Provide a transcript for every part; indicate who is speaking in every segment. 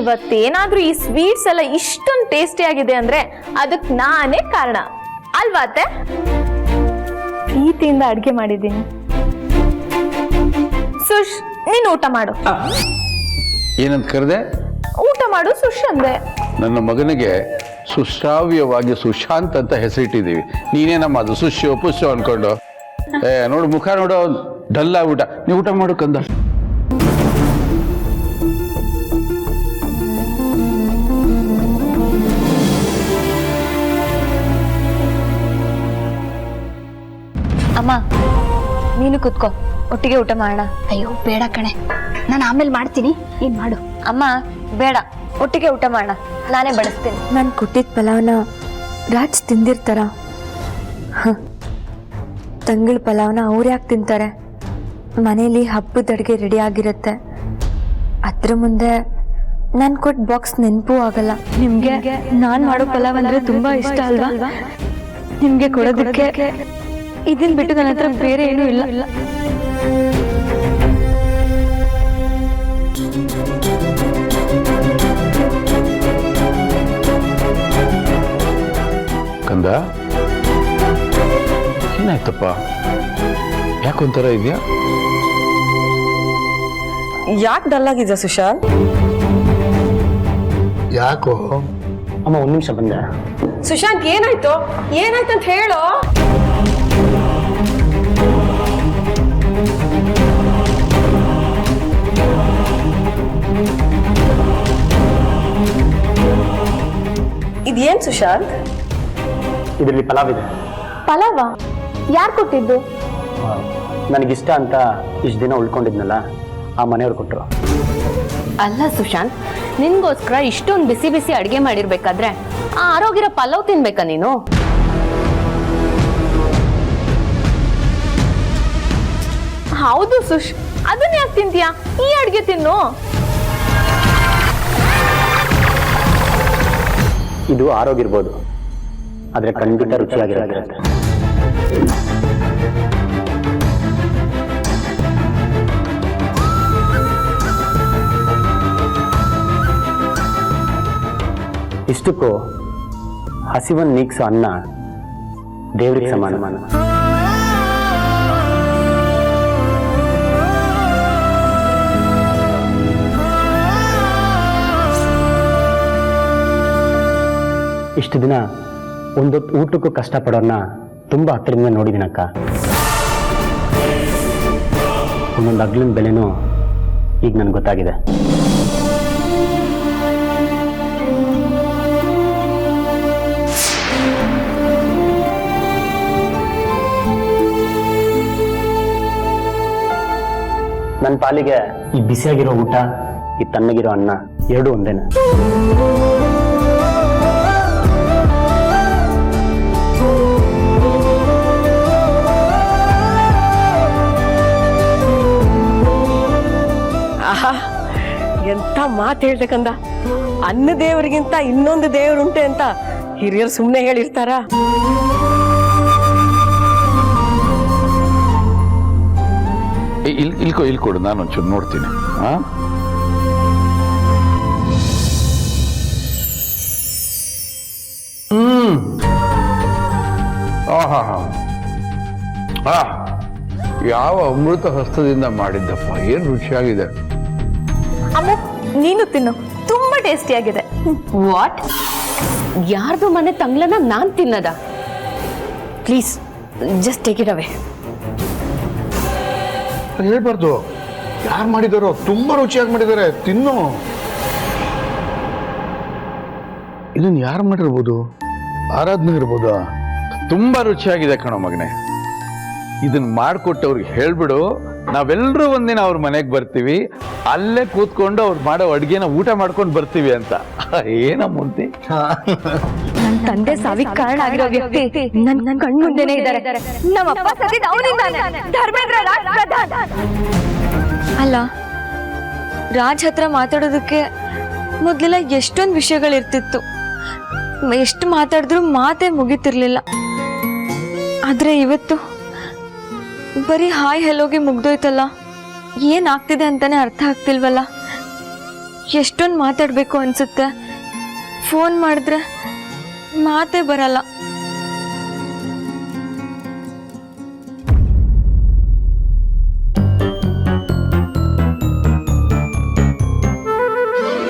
Speaker 1: ಇವತ್ತೇನಾದ್ರೂ ಈ ಸ್ವೀಟ್ಸ್ ಎಲ್ಲ ಇಷ್ಟೊಂದು ಟೇಸ್ಟಿ ಆಗಿದೆ ಅಂದ್ರೆ ಅದಕ್ಕೆ ನಾನೇ ಕಾರಣ ಅಲ್ವಾ ಅತ್ತೆ? ಪ್ರೀತಿಯಿಂದ ಅಡ್ಗೆ ಮಾಡಿದ್ದೀನಿ. ಸುಶ್, ನೀನು ಊಟ ಮಾಡು.
Speaker 2: ಏನಂತ ಕರೆದೆ?
Speaker 1: ಊಟ ಮಾಡು ಸುಶ್ ಅಂದೆ.
Speaker 2: ನನ್ನ ಮಗನಿಗೆ ಸುಶ್ರಾವ್ಯವಾಗಿ ಸುಶಾಂತ್ ಅಂತ ಹೆಸರಿಟ್ಟಿದ್ದೀವಿ. ನೀನೇನಮ್ಮ ಅದು ಸುಶ್ಯೋ ಪುಷ್ಯೋ ಅನ್ಕೊಂಡು? ನೋಡು ಮುಖ ನೋಡು, ಡಲ್ ಆಗ್ಬಿಟ್ಟ. ನೀವು ಊಟ ಮಾಡು ಕಂದ.
Speaker 3: ಅಮ್ಮ ನೀನು ಕುತ್ಕೋ, ಒಟ್ಟಿಗೆ ಊಟ ಮಾಡೋಣ.
Speaker 4: ಅಯ್ಯೋ ಬೇಡ ಕಣೆ, ನಾನು ಆಮೇಲೆ ಮಾಡ್ತೀನಿ, ನೀನ್ ಮಾಡು.
Speaker 3: ಅಮ್ಮ ಬೇಡ, ಒಟ್ಟಿಗೆ ಊಟ ಮಾಡೋಣ, ನಾನೇ ಬಡಿಸ್ತೀನಿ.
Speaker 5: ನಾನು ಕೊಟ್ಟಿದ್ದ ಪಲಾವ್ನ ರಾಜ್ ತಿಂದಿರ್ತಾರ? ತಂಗಳ ಪಲಾವ್ನ ಅವ್ರು ಯಾಕೆ ತಿಂತಾರೆ? ಮನೇಲಿ ಹಬ್ಬದ ಅಡುಗೆ ರೆಡಿ ಆಗಿರುತ್ತೆ. ಅದ್ರ ಮುಂದೆ ನಾನು ಕೊಟ್ಟ ಬಾಕ್ಸ್ ನೆನಪು ಆಗಲ್ಲ. ನಿಮಗೆ ನಾನು ಮಾಡೋ ಪಲಾವ್ ಅಂದರೆ ತುಂಬ ಇಷ್ಟ ಅಲ್ವಾ? ನಿಮಗೆ ಕೊಡೋದಕ್ಕೆ ಇದನ್ನ ಬಿಟ್ಟು ನನ್ನ ಹತ್ರ ಬೇರೆ ಏನೂ ಇಲ್ಲ.
Speaker 2: ಕಂದ, ಏನಾಯ್ತಪ್ಪ? ಯಾಕೊಂಥರ ಇದೆಯಾ?
Speaker 6: ಯಾಕೆ ಡಲ್ ಆಗಿದ್ಯಾ ಸುಶಾಂತ್?
Speaker 7: ಯಾಕೋ
Speaker 8: ಅಮ್ಮ ಒಂದ್ ನಿಮಿಷ ಬಂದೆ.
Speaker 6: ಸುಶಾಂತ್ ಏನಾಯ್ತು ಅಂತ ಹೇಳೋ. ಇದೇನ್ ಸುಶಾಂತ್?
Speaker 8: ಇದರಲ್ಲಿ ಪಲಾವ್ ಇದೆ.
Speaker 1: ಪಲಾವ? ಯಾರು ಕೊಟ್ಟಿದ್ದು?
Speaker 8: ನನಗಿಷ್ಟ ಅಂತ ಇಷ್ಟು ದಿನ ಉಳ್ಕೊಂಡಿದ್ನಲ್ಲ, ಆ ಮನೆಯವ್ರು ಕೊಟ್ಟರು.
Speaker 3: ಅಲ್ಲ ಸುಶಾಂತ್, ನಿನ್ಗೋಸ್ಕರ ಇಷ್ಟೊಂದು ಬಿಸಿ ಬಿಸಿ ಅಡಿಗೆ ಮಾಡಿರ್ಬೇಕಾದ್ರೆ ಆ ಆರೋಗ್ಯರ ಪಲಾವ್ ತಿನ್ಬೇಕಾ ನೀನು?
Speaker 1: ಹೌದು ಸುಶ್, ಅದನ್ನ ಯಾಕೆ ತಿಂತೀಯಾ? ಈ ಅಡ್ಗೆ ತಿನ್ನು.
Speaker 8: ಇದು ಆರೋಗ್ಯ ಇರ್ಬೋದು, ಆದ್ರೆ ಖಂಡಿತ ರುಚಿಯಾಗಿರುತ್ತೆ. ಇಷ್ಟಕ್ಕೂ ಹಸಿವನ್ನು ನೀಗ್ಸೋ ಅನ್ನ ದೇವ್ರಿಗೆ ಸಮಾನ. ಇಷ್ಟು ದಿನ ಒಂದೊತ್ತು ಊಟಕ್ಕೂ ಕಷ್ಟಪಡೋನ್ನ ತುಂಬ ಹತ್ತಿರದಿಂದ ನೋಡಿದ್ದೀನಕ್ಕ. ಒಂದೊಂದು ಅಗ್ಲಿನ ಬೆಲೆನೂ ಈಗ ನನಗೆ ಗೊತ್ತಾಗಿದೆ. ನನ್ನ ಪಾಲಿಗೆ ಈ ಬಿಸಿಯಾಗಿರೋ ಊಟ, ಈ ತಣ್ಣಗಿರೋ ಅನ್ನ ಎರಡೂ ಒಂದೇನೆ.
Speaker 6: ಆಹಾ, ಎಂತ ಮಾತು ಹೇಳ್ಬೇಕಂದ. ಅನ್ನ ದೇವರಿಗಿಂತ ಇನ್ನೊಂದು ದೇವರುಂಟೆ ಅಂತ ಹಿರಿಯರು ಸುಮ್ಮನೆ ಹೇಳಿರ್ತಾರ?
Speaker 2: ಇಲ್ಕೊಡು, ನಾನು ಒಂಚೂರು ನೋಡ್ತೀನಿ. ಯಾವ ಅಮೃತ ಹಸ್ತದಿಂದ ಮಾಡಿದ್ದಪ್ಪ, ಏನ್ ರುಚಿಯಾಗಿದೆ.
Speaker 1: ಅಮ್ಮ ನೀನು ತಿನ್ನು, ತುಂಬಾ ಟೇಸ್ಟಿ ಆಗಿದೆ.
Speaker 3: ವಾಟ್? ಯಾರ್ದು ಮನೆ ತಂಗ್ಲನ್ನ ನಾನ್ ತಿನ್ನದ? ಪ್ಲೀಸ್ ಜಸ್ಟ್ ಟೇಕ್ ಇಟ್ ಅವೇ.
Speaker 7: ಹೇಳ್ಬಾರ್ದು. ಯಾರು ಮಾಡಿದಾರೋ ತುಂಬಾ ರುಚಿಯಾಗಿ ಮಾಡಿದ್ದಾರೆ, ತಿನ್ನು. ಇದನ್ನ ಯಾರು ಮಾಡಿರ್ಬೋದು? ಆರಾಧನೆ ಇರ್ಬೋದಾ?
Speaker 2: ತುಂಬಾ ರುಚಿಯಾಗಿದೆ ಕಣೋ ಮಗನೆ. ಇದನ್ನ ಮಾಡಿಕೊಟ್ಟವ್ರಿಗೆ ಹೇಳ್ಬಿಡು, ನಾವೆಲ್ಲರೂ ಒಂದಿನ ಅವ್ರ ಮನೆಗೆ ಬರ್ತೀವಿ, ಅಲ್ಲೇ ಕೂತ್ಕೊಂಡು ಅವ್ರು ಮಾಡೋ ಅಡ್ಗೆನ ಊಟ ಮಾಡ್ಕೊಂಡು ಬರ್ತೀವಿ ಅಂತ. ಏನಮ್ಮಂತಿ?
Speaker 5: ನನ್ನ ತಂದೆ ಸಾವಿಗೆ ಕಾರಣ ಆಗಿರೋ ವ್ಯಕ್ತಿ ನನ್ನ ಕಣ್ಣು ಮುಂದೆನೇ ಇದ್ದಾರೆ. ನಮ್ಮಪ್ಪ ಸತ್ತಿದ್ದು ಅವನಿಂದಾನೆ. ಧರ್ಮೇಂದ್ರ ರಾಜ್ ಪ್ರಧಾನ್ ಅಲ್ಲ. ರಾಜ್ ಹತ್ರ ಮಾತಾಡೋದಕ್ಕೆ ಮೊದಲೆಲ್ಲ ಎಷ್ಟೊಂದು ವಿಷಯಗಳಿರ್ತಿತ್ತು. ಎಷ್ಟು ಮಾತಾಡಿದ್ರು ಮಾತೇ ಮುಗಿತಿರ್ಲಿಲ್ಲ. ಆದ್ರೆ ಇವತ್ತು ಬರೀ ಹಾಯ್ ಹೆಲೋಗೆ ಮುಗ್ದೋಯ್ತಲ್ಲ. ಏನಾಗ್ತಿದೆ ಅಂತಾನೆ ಅರ್ಥ ಆಗ್ತಿಲ್ವಲ್ಲ. ಎಷ್ಟೊಂದು ಮಾತಾಡಬೇಕು ಅನ್ಸುತ್ತೆ. ಫೋನ್ ಮಾಡಿದ್ರೆ ಮಾತೇ ಬರಲ್ಲ.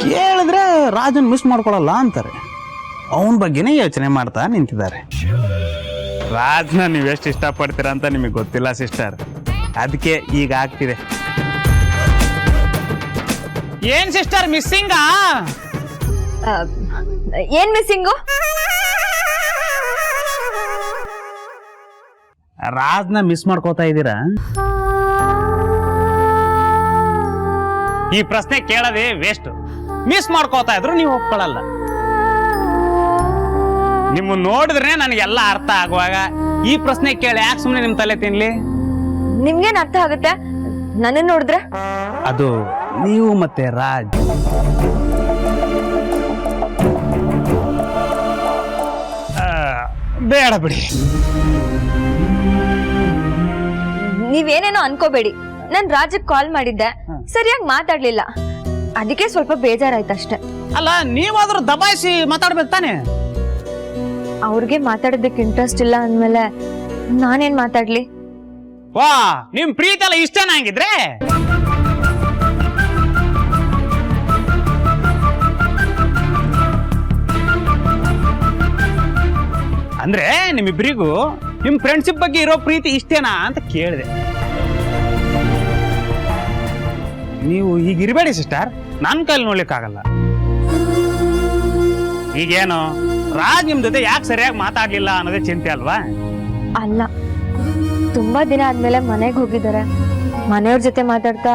Speaker 9: ಕೇಳಿದ್ರೆ ರಾಜನ್ ಮಿಸ್ ಮಾಡ್ಕೊಳಲ್ಲ ಅಂತಾರೆ. ಅವನ ಬಗ್ಗೆನೇ ಯೋಚನೆ ಮಾಡ್ತಾ ನಿಂತಿದ್ದಾರೆ. ರಾಜ್ನ ನೀವೆಷ್ಟು ಇಷ್ಟಪಡ್ತೀರಾ ಅಂತ ನಿಮಗೆ ಗೊತ್ತಿಲ್ಲ ಸಿಸ್ಟರ್. ಅದಕ್ಕೆ ಈಗ ಆಗ್ತಿದೆ. ಏನ್ ಸಿಸ್ಟರ್ ಮಿಸ್ಸಿಂಗಾ?
Speaker 5: ಏನ್ ಮಿಸ್ಸಿಂಗು?
Speaker 9: ರಾಜ್ನ ಮಿಸ್ ಮಾಡ್ಕೋತಾ ಇದ್ದೀರಾ? ಈ ಪ್ರಶ್ನೆ ಕೇಳೋದೇ ವೇಸ್ಟ್. ಮಿಸ್ ಮಾಡ್ಕೋತಾ ಇದ್ರು ನೀವು ಒಪ್ಕೊಳ್ಳಲ್ಲ. ನಿಮ್ಮ ನೋಡಿದ್ರೆ ನನಗೆಲ್ಲ ಅರ್ಥ ಆಗುವಾಗ ಈ ಪ್ರಶ್ನೆ ಕೇಳಿ ಯಾಕೆ ಸುಮ್ಮನೆ ನಿಮ್ ತಲೆ ತಿನ್ಲಿ?
Speaker 5: ನಿಮ್ಗೇನ್ ಅರ್ಥ ಆಗುತ್ತೆ ನನ್ನ ನೋಡಿದ್ರೆ?
Speaker 9: ಅದು ನೀವು ಮತ್ತೆ ರಾಜ್. ಬೇಡ ಬಿಡಿ.
Speaker 5: ನೀವೇನೇನೋ ಅನ್ಕೋಬೇಡಿ. ನಾನ್ ರಾಜಕ್ ಕಾಲ್ ಮಾಡಿದ್ದೆ, ಸರಿಯಾಗಿ ಮಾತಾಡ್ಲಿಲ್ಲ. ಅದಕ್ಕೆ ಸ್ವಲ್ಪ ಬೇಜಾರಾಯ್ತಷ್ಟೆ.
Speaker 9: ಅಲ್ಲ, ನೀವಾದ್ರೂ ದಬಾಯಿಸಿ ಮಾತಾಡ್ಬೇಕು ತಾನೆ.
Speaker 5: ಅವ್ರಿಗೆ ಮಾತಾಡೋದಕ್ಕೆ ಇಂಟ್ರೆಸ್ಟ್ ಇಲ್ಲ ಅಂದ್ಮೇಲೆ ನಾನೇನ್ ಮಾತಾಡ್ಲಿ?
Speaker 9: ವಾ, ನಿಮ್ ಪ್ರೀತಿ ಎಲ್ಲ ಇಷ್ಟೇನ ಹಂಗಿದ್ರೆ? ಅಂದ್ರೆ ನಿಮ್ಮಿಬ್ಬರಿಗೂ ನಿಮ್ ಫ್ರೆಂಡ್ಶಿಪ್ ಬಗ್ಗೆ ಇರೋ ಪ್ರೀತಿ ಇಷ್ಟೇನಾ ಅಂತ ಕೇಳಿದೆ. ನೀವು ಹೀಗಿರ್ಬೇಡಿ ಸಿಸ್ಟರ್, ನನ್ನ ಕೈಲಿ ನೋಡ್ಲಿಕ್ಕಾಗಲ್ಲ. ಈಗೇನು ರಾಜ್ ನಿಮ್ ಜೊತೆ ಯಾಕೆ ಸರಿಯಾಗಿ ಮಾತಾಡ್ಲಿಲ್ಲ ಅನ್ನೋದೇ ಚಿಂತೆ ಅಲ್ವಾ?
Speaker 5: ಅಲ್ಲ, ತುಂಬಾ ದಿನ ಆದ್ಮೇಲೆ ಮನೆಗೆ ಹೋಗಿದ್ದಾರೆ. ಮನೆಯವ್ರ ಜೊತೆ ಮಾತಾಡ್ತಾ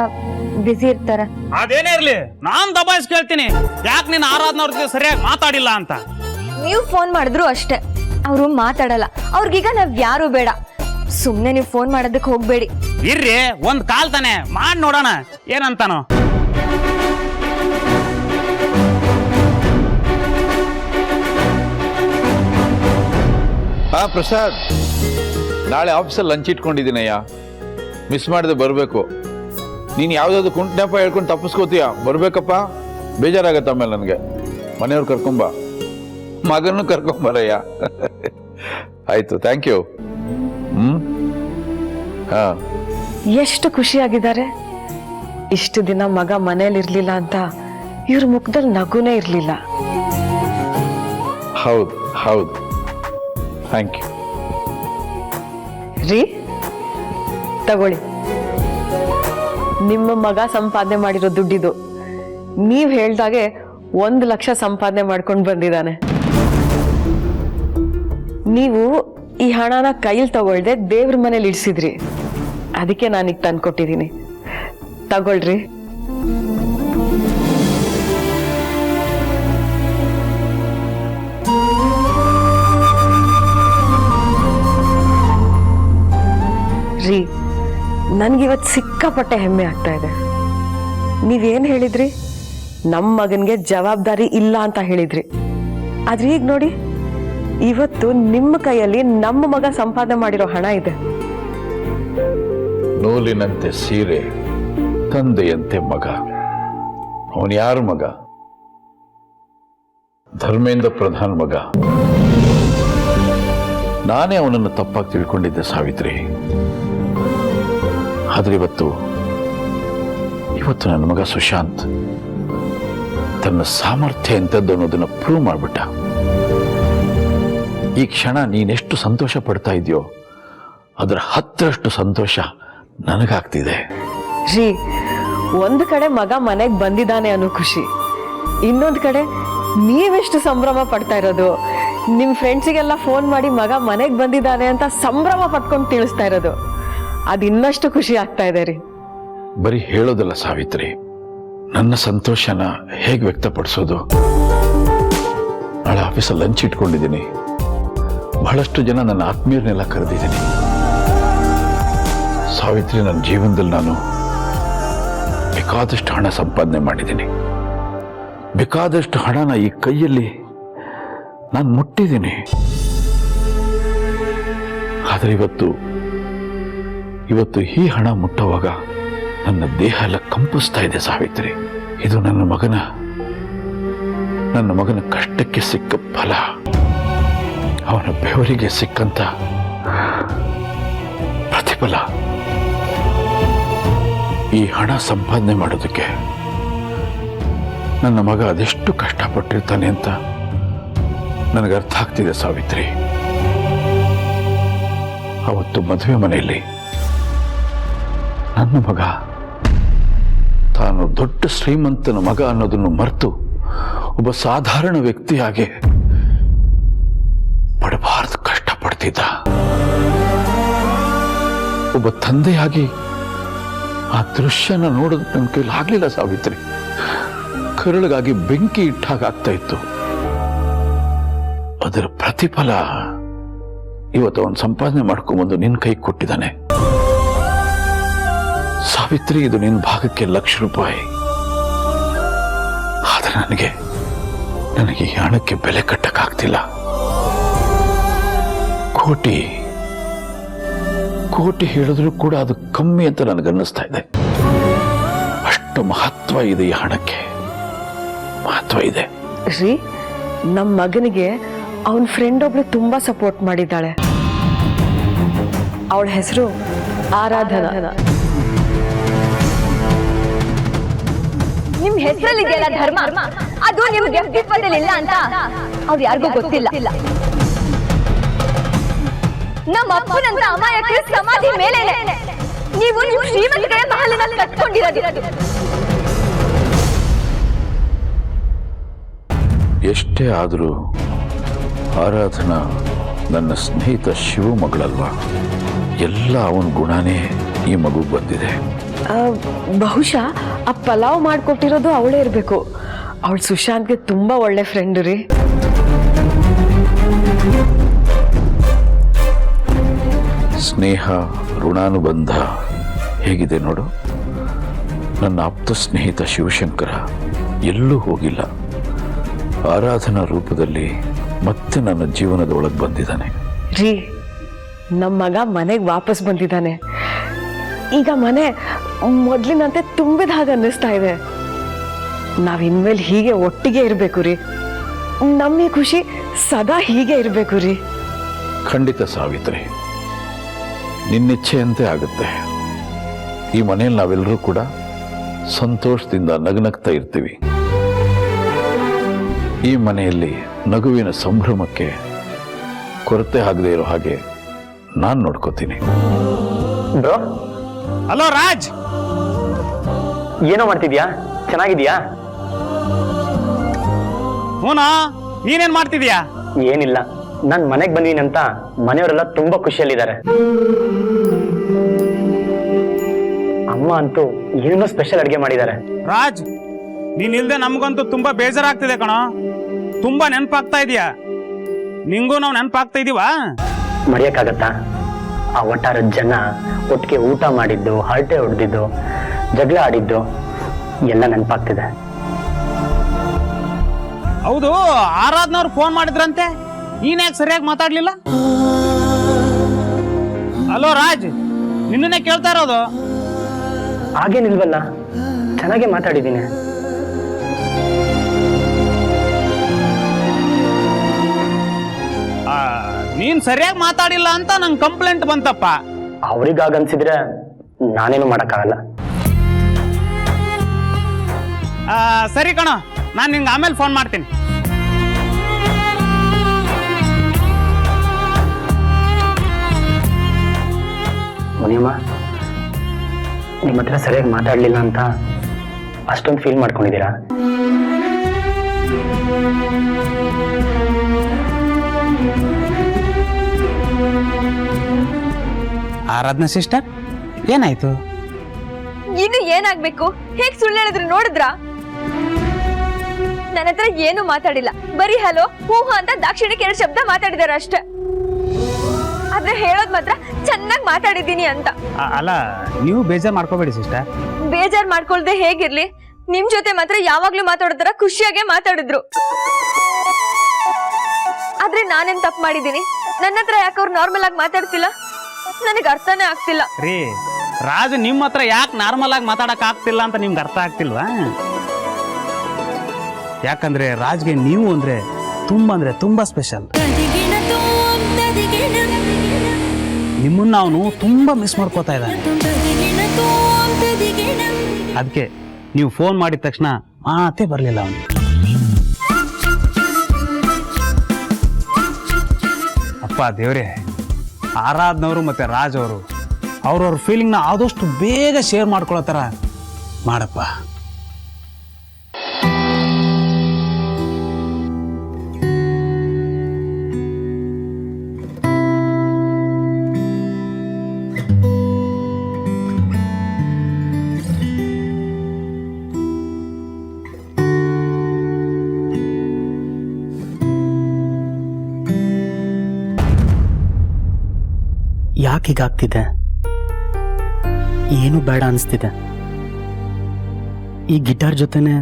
Speaker 5: ಬಿಸಿ ಇರ್ತಾರೆ.
Speaker 9: ಅದೇನೇ ಇರ್ಲಿ, ನಾನ್ ದಬಾಯಿಸ್ ಕೇಳ್ತೀನಿ, ಯಾಕೆ ನೀನ್ ಆರಾಧನವ್ರ ಜೊತೆ ಸರಿಯಾಗಿ ಮಾತಾಡಿಲ್ಲ ಅಂತ.
Speaker 5: ನೀವು ಫೋನ್ ಮಾಡಿದ್ರು ಅಷ್ಟೇ, ಅವರು ಮಾತಾಡಲ್ಲ. ಅವ್ರಿಗೀಗ ನಾವ್ ಯಾರು ಬೇಡ. ಸುಮ್ನೆ ನೀವು ಫೋನ್ ಮಾಡೋದಕ್ಕೆ ಹೋಗ್ಬೇಡಿ.
Speaker 9: ಇರ್ರಿ, ಒಂದ್ ಕಾಲ್ ತಾನೆ ಮಾಡಿ ನೋಡೋಣ ಏನಂತಾನೋ.
Speaker 2: ಹಾ ಪ್ರಸಾದ್, ನಾಳೆ ಆಫೀಸಲ್ಲಿ ಲಂಚ್ ಇಟ್ಕೊಂಡಿದ್ದೀನಯ್ಯ. ಮಿಸ್ ಮಾಡಿದೆ ಬರಬೇಕು. ನೀನು ಯಾವುದಾದ್ರು ಕುಂಟನೆಪ್ಪ ಹೇಳ್ಕೊಂಡು ತಪ್ಪಿಸ್ಕೋತೀಯ. ಬರಬೇಕಪ್ಪ, ಬೇಜಾರಾಗತ್ತೆ ಆಮೇಲೆ ನನಗೆ. ಮನೆಯವ್ರು ಕರ್ಕೊಂಬ, ಮಗನೂ ಕರ್ಕೊಂಬರಯ್ಯ. ಆಯ್ತು, ಥ್ಯಾಂಕ್ ಯು. ಹಾ,
Speaker 6: ಎಷ್ಟು ಖುಷಿಯಾಗಿದ್ದಾರೆ. ಇಷ್ಟು ದಿನ ಮಗ ಮನೇಲಿ ಇರ್ಲಿಲ್ಲ ಅಂತ ಇವ್ರ ಮುಖದಲ್ಲಿ ನಗುನೇ ಇರ್ಲಿಲ್ಲ.
Speaker 2: ಹೌದು ಹೌದು, ಥ್ಯಾಂಕ್ ಯು.
Speaker 6: ರೀ, ತಗೊಳ್ಳಿ, ನಿಮ್ಮ ಮಗ ಸಂಪಾದನೆ ಮಾಡಿರೋ ದುಡ್ಡಿದು. ನೀವ್ ಹೇಳ್ದಾಗೆ 1 ಲಕ್ಷ ಸಂಪಾದನೆ ಮಾಡ್ಕೊಂಡು ಬಂದಿದ್ದಾನೆ. ನೀವು ಈ ಹಣನ ಕೈಲಿ ತಗೊಳ್ದೆ ದೇವ್ರ ಮನೇಲಿ ಇಡ್ಸಿದ್ರಿ. ಅದಕ್ಕೆ ನಾನೀಗ ತಂದ್ಕೊಟ್ಟಿದ್ದೀನಿ. ತಗೊಳ್ರಿ. ರೀ, ನನ್ಗಿವತ್ತು ಸಿಕ್ಕಾಪಟ್ಟೆ ಹೆಮ್ಮೆ ಆಗ್ತಾ ಇದೆ. ನೀವೇನ್ ಹೇಳಿದ್ರಿ? ನಮ್ಮ ಮಗನ್ಗೆ ಜವಾಬ್ದಾರಿ ಇಲ್ಲ ಅಂತ ಹೇಳಿದ್ರಿ. ಆದ್ರೆ ಈಗ ನೋಡಿ, ಇವತ್ತು ನಿಮ್ಮ ಕೈಯಲ್ಲಿ ನಮ್ಮ ಮಗ ಸಂಪಾದನೆ ಮಾಡಿರೋ ಹಣ ಇದೆ.
Speaker 2: ನೂಲಿನಂತೆ ಸೀರೆ, ತಂದೆಯಂತೆ ಮಗ. ಅವನು ಯಾರ ಮಗ? ಧರ್ಮೇಂದ್ರ ಪ್ರಧಾನ್ ಮಗ. ನಾನೇ ಅವನನ್ನು ತಪ್ಪಾಗಿ ತಿಳ್ಕೊಂಡಿದ್ದೆ ಸಾವಿತ್ರಿ. ಆದ್ರೆ ಇವತ್ತು ನನ್ನ ಮಗ ಸುಶಾಂತ್ ತನ್ನ ಸಾಮರ್ಥ್ಯ ಎಂಥದ್ದು ಅನ್ನೋದನ್ನ ಪ್ರೂವ್ ಮಾಡ್ಬಿಟ್ಟ. ಈ ಕ್ಷಣ ನೀನೆಷ್ಟು ಸಂತೋಷ ಪಡ್ತಾ ಇದೆಯೋ ಅದರ 10ರಷ್ಟು ಸಂತೋಷ ನನಗಾಗ್ತಿದೆ.
Speaker 6: ರೀ, ಒಂದು ಕಡೆ ಮಗ ಮನೆಗೆ ಬಂದಿದ್ದಾನೆ ಅನ್ನೋ ಖುಷಿ, ಇನ್ನೊಂದು ಕಡೆ ನೀವೆಷ್ಟು ಸಂಭ್ರಮ ಪಡ್ತಾ ಇರೋದು. ನಿಮ್ ಫ್ರೆಂಡ್ಸಿಗೆಲ್ಲ ಫೋನ್ ಮಾಡಿ ಮಗ ಮನೆಗೆ ಬಂದಿದ್ದಾನೆ ಅಂತ ಸಂಭ್ರಮ ಪಟ್ಕೊಂಡು ತಿಳಿಸ್ತಾ ಇರೋದು, ಅದು ಇನ್ನಷ್ಟು ಖುಷಿ ಆಗ್ತಾ ಇದೆ ರೀ.
Speaker 2: ಬರೀ ಹೇಳೋದಲ್ಲ ಸಾವಿತ್ರಿ, ನನ್ನ ಸಂತೋಷನ ಹೇಗೆ ವ್ಯಕ್ತಪಡಿಸೋದು? ನಾಳೆ ಆಫೀಸಲ್ಲಿ ಲಂಚ್ ಇಟ್ಕೊಂಡಿದ್ದೀನಿ. ಬಹಳಷ್ಟು ಜನ ನನ್ನ ಆತ್ಮೀಯರನ್ನೆಲ್ಲ ಕರೆದಿದ್ದೀನಿ. ಸಾವಿತ್ರಿ, ನನ್ನ ಜೀವನದಲ್ಲಿ ನಾನು ಬೇಕಾದಷ್ಟು ಹಣ ಸಂಪಾದನೆ ಮಾಡಿದ್ದೀನಿ. ಬೇಕಾದಷ್ಟು ಹಣನ ಈ ಕೈಯಲ್ಲಿ ನಾನು ಮುಟ್ಟಿದ್ದೀನಿ. ಆದರೆ ಇವತ್ತು ಈ ಹಣ ಮುಟ್ಟುವಾಗ ನನ್ನ ದೇಹ ಎಲ್ಲ ಕಂಪಿಸ್ತಾ ಇದೆ ಸಾವಿತ್ರಿ. ಇದು ನನ್ನ ಮಗನ ಕಷ್ಟಕ್ಕೆ ಸಿಕ್ಕ ಫಲ, ಅವನ ಬೆವರಿಗೆ ಸಿಕ್ಕಂತ ಪ್ರತಿಫಲ. ಈ ಹಣ ಸಂಪಾದನೆ ಮಾಡೋದಕ್ಕೆ ನನ್ನ ಮಗ ಅದೆಷ್ಟು ಕಷ್ಟಪಟ್ಟಿರ್ತಾನೆ ಅಂತ ನನಗೆ ಅರ್ಥ ಆಗ್ತಿದೆ ಸಾವಿತ್ರಿ. ಅವತ್ತು ಮದುವೆ ಮನೆಯಲ್ಲಿ ನನ್ನ ಮಗ ತಾನು ದೊಡ್ಡ ಶ್ರೀಮಂತನ ಮಗ ಅನ್ನೋದನ್ನು ಮರೆತು ಒಬ್ಬ ಸಾಧಾರಣ ವ್ಯಕ್ತಿಯಾಗಿ ಪಡಬಾರದು ಕಷ್ಟಪಡ್ತಿದ್ದ. ಒಬ್ಬ ತಂದೆಯಾಗಿ ಆ ದೃಶ್ಯನ ನೋಡೋದು ನನ್ನ ಕೈಲಿ ಆಗ್ಲಿಲ್ಲ ಸಾವಿತ್ರಿ. ಕರಳಿಗಾಗಿ ಬೆಂಕಿ ಇಟ್ಟಾಗ ಆಗ್ತಾ ಇತ್ತು. ಅದರ ಪ್ರತಿಫಲ ಇವತ್ತು ಅವನು ಸಂಪಾದನೆ ಮಾಡ್ಕೊಂಡ್ಬಂದು ನಿನ್ನ ಕೈ ಕೊಟ್ಟಿದ್ದಾನೆ ಸಾವಿತ್ರಿ. ಇದು ನಿನ್ನ ಭಾಗಕ್ಕೆ ₹1,00,000. ಆದ್ರೆ ನನಗೆ ಈ ಹಣಕ್ಕೆ ಬೆಲೆ ಕಟ್ಟಕ್ಕಾಗ್ತಿಲ್ಲ. ಕೋಟಿ ಹೇಳಿದ್ರು ಕೂಡ ಅದು ಕಮ್ಮಿ ಅಂತ ನನಗನ್ನಿಸ್ತಾ ಇದೆ. ಅಷ್ಟು ಮಹತ್ವ ಇದೆ ಈ ಹಣಕ್ಕೆ, ಮಹತ್ವ ಇದೆ.
Speaker 6: ರೀ, ನಮ್ಮ ಮಗನಿಗೆ ಅವನ ಫ್ರೆಂಡ್ ಒಬ್ಳು ತುಂಬಾ ಸಪೋರ್ಟ್ ಮಾಡಿದ್ದಾಳೆ. ಅವಳ ಹೆಸರು ಆರಾಧನಾ.
Speaker 1: ನಿಮ್ ಹೆಸರಲ್ಲಿ ಇದೆಯಲ್ಲ ಧರ್ಮ, ಅದು ನಿಮ್ ವ್ಯಕ್ತಿತ್ವದಲ್ಲಿ ಇಲ್ಲ ಅಂತ ಅವ್ರು ಯಾರಿಗೂ ಗೊತ್ತಿಲ್ಲ. ನಮ್ಮ ಅಪ್ಪನಂತ ಅಮಾಯಕರ ಸಮಾಧಿ ಮೇಲೆ ನೀವು ನಿಮ್ ಶ್ರೀಮಂತರ ಮಹಲನ್ನ ಕಟ್ಕೊಂಡಿರೋದು.
Speaker 2: ಎಷ್ಟೇ ಆದರೂ ಆರಾಧನಾ ನನ್ನ ಸ್ನೇಹಿತ ಶಿವ ಮಗಳಲ್ವಾ. ಎಲ್ಲ ಅವನ ಗುಣನೇ ಈ ಮಗು ಬಂದಿದೆ.
Speaker 6: ಬಹುಶಃ ಆ ಪಲಾವ್ ಮಾಡ್ಕೊಟ್ಟಿರೋದು ಅವಳೇ ಇರ್ಬೇಕು. ಅವಳು ಸುಶಾಂತ್ಗೆ ತುಂಬಾ ಒಳ್ಳೆ ಫ್ರೆಂಡ್ ರೀ.
Speaker 2: ಸ್ನೇಹ, ಋಣಾನುಬಂಧ ಹೇಗಿದೆ ನೋಡು. ನನ್ನ ಆಪ್ತ ಸ್ನೇಹಿತ ಶಿವಶಂಕರ ಎಲ್ಲೂ ಹೋಗಿಲ್ಲ. ಆರಾಧನಾ ರೂಪದಲ್ಲಿ ಮತ್ತೆ ನನ್ನ ಜೀವನದ ಒಳಗೆ ಬಂದಿದ್ದಾನೆ.
Speaker 6: ರೀ, ನಮ್ಮ ಮಗ ಮನೆಗೆ ವಾಪಸ್ ಬಂದಿದ್ದಾನೆ. ಈಗ ಮನೆ ಮೊದ್ಲಿನಂತೆ ತುಂಬಿದ ಹಾಗೆ ಅನ್ನಿಸ್ತಾ ಇದೆ. ನಾವ್ ಇನ್ಮೇಲೆ ಹೀಗೆ ಒಟ್ಟಿಗೆ ಇರ್ಬೇಕು ರೀ. ನಮ್ಮ ಈ ಖುಷಿ ಸದಾ ಹೀಗೆ ಇರ್ಬೇಕು ರೀ.
Speaker 2: ಖಂಡಿತ ಸಾವಿತ್ರಿ, ನಿನ್ನಿಚ್ಛೆಯಂತೆ ಆಗುತ್ತೆ. ಈ ಮನೆಯಲ್ಲಿ ನಾವೆಲ್ಲರೂ ಕೂಡ ಸಂತೋಷದಿಂದ ನಗನಗ್ತಾ ಇರ್ತೀವಿ. ಈ ಮನೆಯಲ್ಲಿ ನಗುವಿನ ಸಂಭ್ರಮಕ್ಕೆ ಕೊರತೆ ಆಗದೆ ಇರೋ ಹಾಗೆ ನಾನು ನೋಡ್ಕೋತೀನಿ.
Speaker 8: ಬ್ರೋ,
Speaker 9: ಹಲೋ ರಾಜ್,
Speaker 8: ಏನೋ ಮಾಡ್ತಿದ್ಯಾ? ಚೆನ್ನಾಗಿದ್ಯಾ?
Speaker 9: ಹೂನಾ, ನೀನೇನ್ ಮಾಡ್ತಿದ್ಯಾ?
Speaker 8: ಏನಿಲ್ಲ, ನಾನ್ ಮನೆಗ್ ಬಂದೀನಿ ಅಂತ ಮನೆಯವರೆಲ್ಲ ತುಂಬಾ ಖುಷಿಯಲ್ಲಿದ್ದಾರೆ. ಅಮ್ಮ ಅಂತೂ ಏನೋ ಸ್ಪೆಷಲ್ ಅಡಿಗೆ ಮಾಡಿದ್ದಾರೆ.
Speaker 9: ರಾಜ್, ನೀನ್ ಇಲ್ದೆ ನಮ್ಗಂತೂ ತುಂಬಾ ಬೇಜಾರಾಗ್ತಿದೆ ಕಣೋ. ತುಂಬಾ ನೆನಪಾಗ್ತಾ ಇದೀಯಾ. ನಿಂಗೂ ನಾವು ನೆನಪಾಗ್ತಾ ಇದೀವಾ?
Speaker 8: ಮರೆಯಕ್ಕಾಗತ್ತಾ? ಆ ಒಟ್ಟಾರೆ ಜನ ಒಟ್ಟಿಗೆ ಊಟ ಮಾಡಿದ್ದು, ಹರಟೆ ಹೊಡೆದಿದ್ದು, ಜಗಳ ಆಡಿದ್ದು ಎಲ್ಲ ನೆನಪಾಗ್ತಿದೆ.
Speaker 9: ಹೌದು, ಆರಾಧನವ್ರು ಫೋನ್ ಮಾಡಿದ್ರಂತೆ, ನೀನ್ ಯಾಕೆ ಸರಿಯಾಗಿ ಮಾತಾಡ್ಲಿಲ್ಲ? ಹಲೋ ರಾಜ್, ನಿನ್ನೆ ಕೇಳ್ತಾ ಇರೋದು.
Speaker 8: ಹಾಗೇನಿಲ್ವಲ್ಲ, ಚೆನ್ನಾಗೇ ಮಾತಾಡಿದ್ದೀನಿ.
Speaker 9: ನೀನ್ ಸರಿಯಾಗಿ ಮಾತಾಡಿಲ್ಲ ಅಂತ ನಂಗೆ ಕಂಪ್ಲೇಂಟ್ ಬಂತಪ್ಪ.
Speaker 8: ಅವ್ರಿಗಾಗನ್ಸಿದ್ರೆ ನಾನೇನು ಮಾಡಕ್ಕಾಗಲ್ಲ.
Speaker 9: ಸರಿ ಕಣೋ, ನಾನು ನಿಂಗೆ ಆಮೇಲೆ ಫೋನ್ ಮಾಡ್ತೀನಿ.
Speaker 8: ಮುನಿಯಮ್ಮ, ನಿಮ್ಮ ಹತ್ರ ಸರಿಯಾಗಿ ಮಾತಾಡ್ಲಿಲ್ಲ ಅಂತ ಅಷ್ಟೊಂದು ಫೀಲ್ ಮಾಡ್ಕೊಂಡಿದ್ದೀರಾ?
Speaker 9: ಆರಾಧನಾ ಸಿಸ್ಟರ್, ಏನಾಯ್ತು?
Speaker 1: ಇನ್ನು ಏನಾಗ್ಬೇಕು? ಹೇಗ್ ಸುಳ್ಳು ಹೇಳಿದ್ರು ನೋಡಿದ್ರ? ನನ್ನ ಹತ್ರ ಏನು ಮಾತಾಡಿಲ್ಲ, ಬರೀ ಹಲೋ ಹೂ ಅಂತ ದಾಕ್ಷಿಣ್ಯಕ್ಕೆ 2 ಶಬ್ದ ಮಾತಾಡಿದಾರೆ ಅಷ್ಟೇ. ಆದ್ರೆ ಹೇಳೋದ್ ಮಾತ್ರ ಚೆನ್ನಾಗಿ ಮಾತಾಡಿದ್ದೀನಿ ಅಂತ.
Speaker 9: ಅಲ್ಲ, ನೀವು ಬೇಜಾರ್ ಮಾಡ್ಕೋಬೇಡಿ ಸಿಸ್ಟರ್.
Speaker 1: ಬೇಜಾರ್ ಮಾಡ್ಕೊಳ್ದೆ ಹೇಗಿರ್ಲಿ, ನಿಮ್ ಜೊತೆ ಮಾತ್ರ ಯಾವಾಗ್ಲೂ ಮಾತಾಡೋದ್ರ ಖುಷಿಯಾಗೆ ಮಾತಾಡಿದ್ರು. ಆದ್ರೆ ನಾನೇನ್ ತಪ್ಪು ಮಾಡಿದೀನಿ? ನನ್ನ ಹತ್ರ ಯಾಕೆ ಅವ್ರು ನಾರ್ಮಲ್ ಆಗಿ ಮಾತಾಡ್ತಿಲ್ಲ? ನನಗೆ ಅರ್ಥನೇ ಆಗ್ತಿಲ್ಲ.
Speaker 9: ರೀ, ರಾಜು ನಿಮ್ಮ ಹತ್ರ ಯಾಕೆ ನಾರ್ಮಲ್ ಆಗಿ ಮಾತಾಡಕ್ ಆಗ್ತಿಲ್ಲ ಅಂತ ನಿಮ್ಗೆ ಅರ್ಥ ಆಗ್ತಿಲ್ವಾ? ಯಾಕಂದ್ರೆ ರಾಜ್ಗೆ ನೀವು ಅಂದ್ರೆ ತುಂಬಾ ಸ್ಪೆಷಲ್. ನಿಮ್ಮನ್ನ ಅವನು ತುಂಬಾ ಮಿಸ್ ಮಾಡ್ಕೋತಾ ಇದ್ದಾನೆ. ಅದಕ್ಕೆ ನೀವು ಫೋನ್ ಮಾಡಿದ ತಕ್ಷಣ ಮಾತೇ ಬರಲಿಲ್ಲ ಅವನು. ಅಪ್ಪ ದೇವ್ರೆ, ಆರಾಧ್ನವರು ಮತ್ತೆ ರಾಜ್ ಅವರು ಅವ್ರವ್ರ ಫೀಲಿಂಗ್ನ ಆದಷ್ಟು ಬೇಗ ಶೇರ್ ಮಾಡ್ಕೊಳ್ಳೋ ಥರ ಮಾಡಪ್ಪ.
Speaker 8: ಯಾಕೆ ಹೀಗಾಗ್ತಿದೆ? ಏನು ಬೇಡ ಅನಿಸ್ತಿದೆ. ಈ ಗಿಟಾರ್ ಜೊತೆನೆ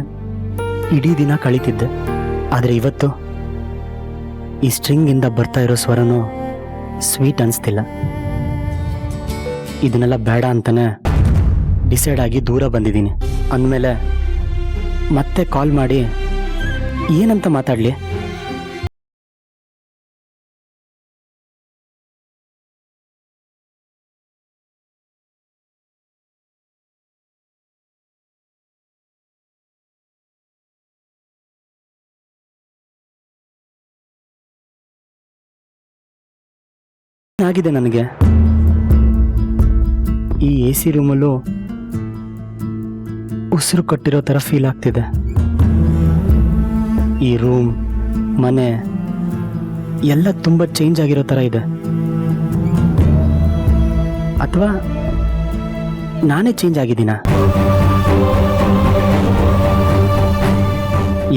Speaker 8: ಇಡೀ ದಿನ ಕಳೀತಿದ್ದೆ. ಆದರೆ ಇವತ್ತು ಈ ಸ್ಟ್ರಿಂಗಿಂದ ಬರ್ತಾ ಇರೋ ಸ್ವರನೂ ಸ್ವೀಟ್ ಅನಿಸ್ತಿಲ್ಲ. ಇದನ್ನೆಲ್ಲ ಬೇಡ ಅಂತಾನೆ ಡಿಸೈಡ್ ಆಗಿ ದೂರ ಬಂದಿದ್ದೀನಿ. ಅಂದಮೇಲೆ ಮತ್ತೆ ಕಾಲ್ ಮಾಡಿ ಏನಂತ ಮಾತಾಡಲಿ? ಆಗಿದೆ ನನಗೆ. ಈ ಎ ಸಿ ರೂಮಲ್ಲೂ ಉಸಿರು ಕಟ್ಟಿರೋ ಥರ ಫೀಲ್ ಆಗ್ತಿದೆ. ಈ ರೂಮ್, ಮನೆ ಎಲ್ಲ ತುಂಬ ಚೇಂಜ್ ಆಗಿರೋ ಥರ ಇದೆ. ಅಥವಾ ನಾನೇ ಚೇಂಜ್ ಆಗಿದ್ದೀನ?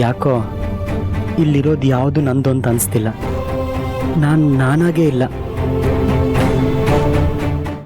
Speaker 8: ಯಾಕೋ ಇಲ್ಲಿರೋದು ಯಾವುದು ನಂದು ಅಂತ ಅನಿಸ್ತಿಲ್ಲ. ನಾನಾಗೇ ಇಲ್ಲ.